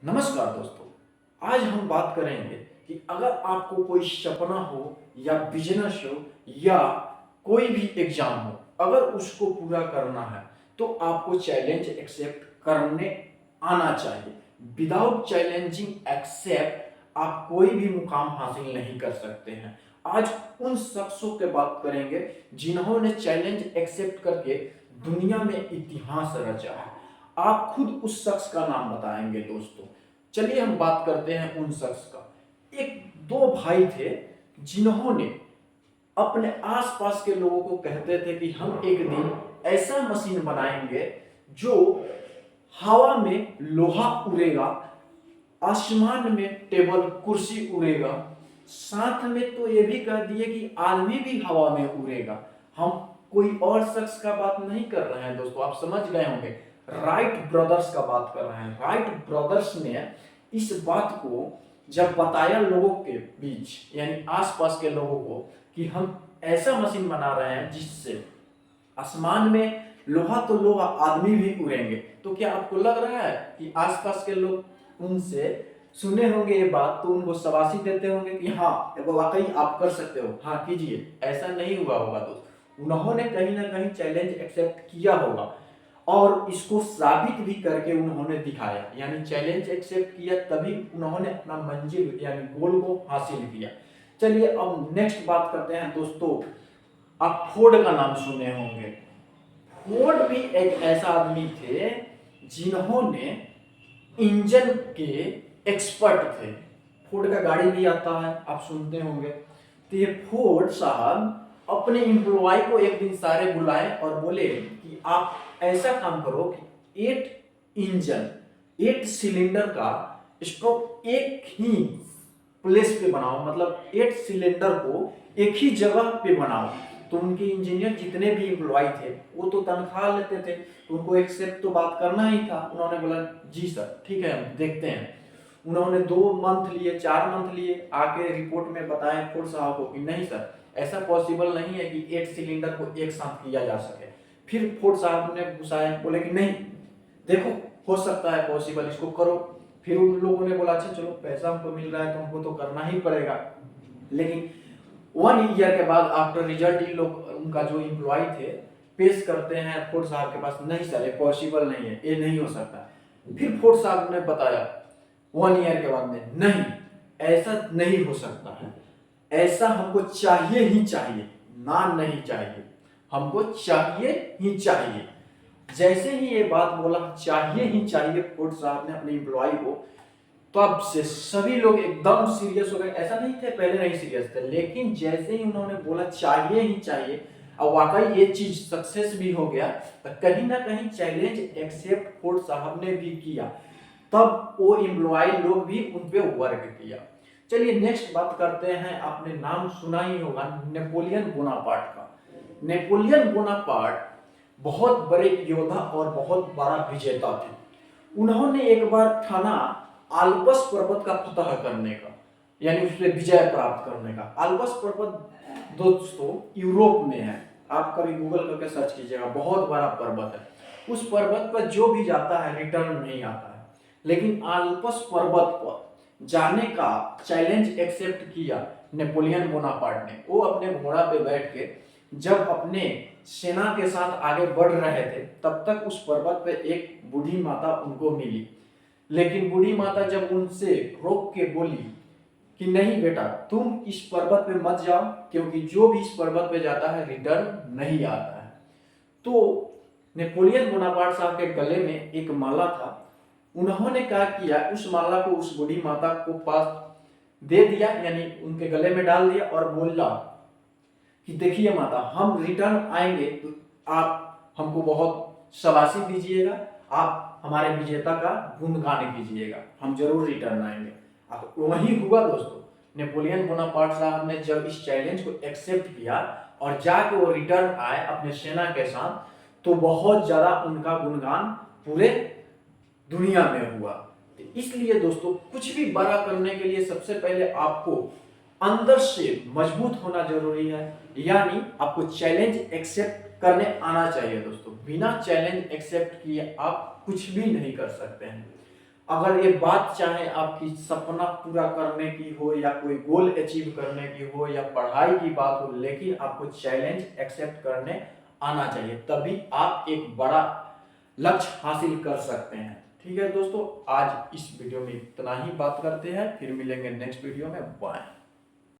नमस्कार दोस्तों। आज हम बात करेंगे कि अगर आपको कोई सपना हो या बिजनेस हो या कोई भी एग्जाम हो, अगर उसको पूरा करना है तो आपको चैलेंज एक्सेप्ट करने आना चाहिए। विदाउट चैलेंजिंग एक्सेप्ट आप कोई भी मुकाम हासिल नहीं कर सकते हैं। आज उन शख्सों के बात करेंगे जिन्होंने चैलेंज एक्सेप्ट करके दुनिया में इतिहास रचा है। आप खुद उस शख्स का नाम बताएंगे दोस्तों। चलिए हम बात करते हैं उन शख्स का। एक दो भाई थे जिन्होंने अपने आसपास के लोगों को कहते थे कि हम एक दिन ऐसा मशीन बनाएंगे जो हवा में लोहा उड़ेगा, आसमान में टेबल कुर्सी उड़ेगा, साथ में तो ये भी कह दिए कि आदमी भी हवा में उड़ेगा। हम कोई और शख्स का बात नहीं कर रहे हैं दोस्तों, आप समझ गए होंगे। राइट ब्रदर्स का बात कर रहे हैं। राइट ब्रदर्स ने इस बात को जब बताया लोगों के बीच यानी आसपास के लोगों को कि हम ऐसा मशीन बना रहे हैं जिससे आसमान में लोहा तो लोहा आदमी भी उड़ेंगे, तो क्या आपको लग रहा है कि आसपास के लोग उनसे सुने होंगे ये बात तो उनको शाबाशी देते होंगे कि हाँ वाकई आप कर सकते हो, हाँ कीजिए? ऐसा नहीं हुआ होगा दोस्त। उन्होंने कहीं ना कहीं चैलेंज एक्सेप्ट किया होगा और इसको साबित भी करके उन्होंने दिखाया। यानी चैलेंज एक्सेप्ट किया तभी उन्होंने अपना मंजिल यानी गोल को हासिल किया। चलिए अब नेक्स्ट बात करते हैं दोस्तों। आप फोर्ड का नाम सुने होंगे। फोर्ड भी एक ऐसा आदमी थे जिन्होंने इंजन के एक्सपर्ट थे। फोर्ड का गाड़ी भी आता है, आप सुनते होंगे। तो ये फोर्ड साहब अपने एम्प्लॉय को एक दिन सारे बुलाए और बोले कि आप ऐसा काम करो कि 8 सिलेंडर का स्ट्रोक एक ही प्लेस पे बनाओ, मतलब 8 सिलेंडर को एक ही जगह पे बनाओ। तो उनके इंजीनियर जितने भी एम्प्लॉय थे वो तो तनख्वाह लेते थे, तो उनको एक्सेप्ट तो बात करना ही था। उन्होंने बोला जी सर ठीक है हम देखते हैं। उन्होंने 2 मंथ लिए, 4 मंथ लिए, आके रिपोर्ट में बताया फोर्ड साहब को कि नहीं सर ऐसा पॉसिबल नहीं है कि 8 सिलेंडर को एक साथ किया जा सके। फिर फोर्ड साहब ने गुस्साए, बोले कि नहीं देखो हो सकता है पॉसिबल, इसको करो। फिर उन लोगों ने बोला अच्छा चलो पैसा हमको मिल रहा है तो हमको तो करना ही पड़ेगा। लेकिन 1 ईयर के बाद आफ्टर रिजल्ट इन लोग उनका जो एम्प्लॉय थे पेश करते हैं फोर्ड साहब के पास, नहीं सर ये पॉसिबल नहीं है, ये नहीं हो सकता। फिर फोर्ड साहब ने बताया 1 ईयर के बाद में, नहीं ऐसा नहीं हो सकता है, ऐसा हमको चाहिए ही चाहिए, ना नहीं चाहिए, हमको चाहिए ही चाहिए। जैसे ही ये बात बोला चाहिए ही चाहिए फोर्ड साहब ने अपने एम्प्लॉय को, तब से सभी लोग एकदम सीरियस हो गए। ऐसा नहीं थे पहले नहीं सीरियस थे, लेकिन जैसे ही उन्होंने बोला चाहिए ही चाहिए और वाकई ये चीज सक्सेस भी हो गया, तो कहीं ना कहीं चैलेंज एक्सेप्ट फोर्ड साहब ने भी किया, तब वो एम्प्लॉय लोग भी उन पे वर्क किया। चलिए नेक्स्ट बात करते हैं। आपने नाम सुना ही होगा नेपोलियन बोनापार्ट का। नेपोलियन बोनापार्ट बहुत बड़े योद्धा और बहुत बड़ा विजेता थे। उन्होंने एक बार ठाना आल्पस पर्वत का फतह करने का, यानी उस पर विजय प्राप्त करने का। आल्पस पर्वत दोस्तों यूरोप में है, आप कभी गूगल करके सर्च कीजिएगा, बहुत बड़ा पर्वत है। उस पर्वत पर जो भी जाता है रिटर्न नहीं आता है। लेकिन आल्पस पर्वत पर जाने का चैलेंज एक्सेप्ट किया नेपोलियन बोनापार्ट ने। वो अपने घोड़ा पे बैठ के जब अपने सेना के साथ आगे बढ़ रहे थे तब तक उस पर्वत पे एक बूढ़ी माता उनको मिली। लेकिन बूढ़ी माता जब उनसे रोक के बोली कि नहीं बेटा तुम इस पर्वत पे मत जाओ, क्योंकि जो भी इस पर्वत पे जाता है रिटर्न नहीं आता है। तो नेपोलियन बोनापार्ट साहब के गले में एक माला था। उन्होंने क्या किया, उस माला को उस बूढ़ी माता को पास दे दिया, यानी उनके गले में डाल दिया और बोला कि देखिए माता हम रिटर्न आएंगे तो आप हमको बहुत शाबाशी दीजिएगा, आप हमारे विजेता का गुणगान कीजिएगा, हम जरूर रिटर्न आएंगे। अब वही हुआ दोस्तों। नेपोलियन बोनापार्ट साहब ने जब इस चैलेंज को एक्सेप्ट किया और जाके वो रिटर्न आए अपने सेना के साथ, तो बहुत ज्यादा उनका गुणगान पूरे दुनिया में हुआ। तो इसलिए दोस्तों कुछ भी बड़ा करने के लिए सबसे पहले आपको अंदर से मजबूत होना जरूरी है, यानी आपको चैलेंज एक्सेप्ट करने आना चाहिए दोस्तों। बिना चैलेंज एक्सेप्ट किए आप कुछ भी नहीं कर सकते हैं। अगर ये बात चाहे आपकी सपना पूरा करने की हो या कोई गोल अचीव करने की हो या पढ़ाई की बात हो, लेकिन आपको चैलेंज एक्सेप्ट करने आना चाहिए, तभी आप एक बड़ा लक्ष्य हासिल कर सकते हैं। ठीक है दोस्तों, आज इस वीडियो में इतना ही बात करते हैं, फिर मिलेंगे नेक्स्ट वीडियो में। बाय।